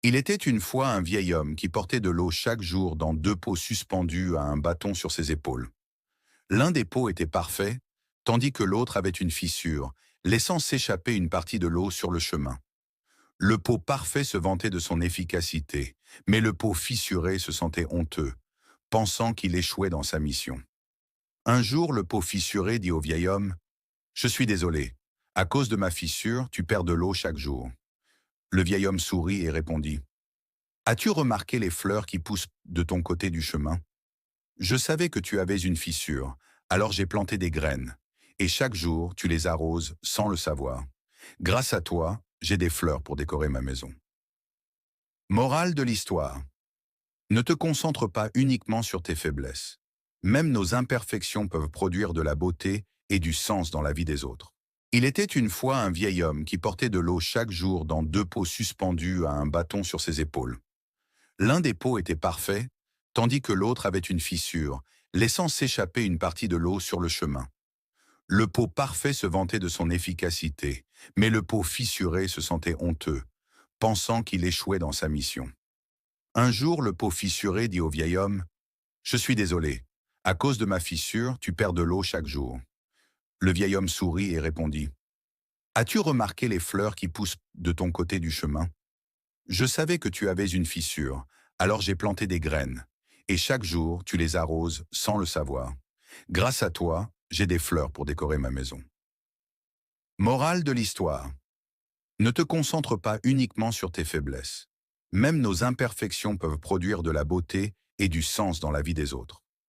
Il était une fois un vieil homme qui portait de l'eau chaque jour dans deux pots suspendus à un bâton sur ses épaules. L'un des pots était parfait, tandis que l'autre avait une fissure, laissant s'échapper une partie de l'eau sur le chemin. Le pot parfait se vantait de son efficacité, mais le pot fissuré se sentait honteux, pensant qu'il échouait dans sa mission. Un jour, le pot fissuré dit au vieil homme, « Je suis désolé, à cause de ma fissure, tu perds de l'eau chaque jour. » Le vieil homme sourit et répondit, As-tu remarqué les fleurs qui poussent de ton côté du chemin? Je savais que tu avais une fissure, alors j'ai planté des graines. Et chaque jour, tu les arroses sans le savoir. Grâce à toi, j'ai des fleurs pour décorer ma maison. Morale de l'histoire. Ne te concentre pas uniquement sur tes faiblesses. Même nos imperfections peuvent produire de la beauté et du sens dans la vie des autres. Il était une fois un vieil homme qui portait de l'eau chaque jour dans deux pots suspendus à un bâton sur ses épaules. L'un des pots était parfait, tandis que l'autre avait une fissure, laissant s'échapper une partie de l'eau sur le chemin. Le pot parfait se vantait de son efficacité, mais le pot fissuré se sentait honteux, pensant qu'il échouait dans sa mission. Un jour, le pot fissuré dit au vieil homme, « Je suis désolé, à cause de ma fissure, tu perds de l'eau chaque jour. » Le vieil homme sourit et répondit, « As-tu remarqué les fleurs qui poussent de ton côté du chemin? Je savais que tu avais une fissure, alors j'ai planté des graines, et chaque jour tu les arroses sans le savoir. Grâce à toi, j'ai des fleurs pour décorer ma maison. » Morale de l'histoire. Ne te concentre pas uniquement sur tes faiblesses. Même nos imperfections peuvent produire de la beauté et du sens dans la vie des autres.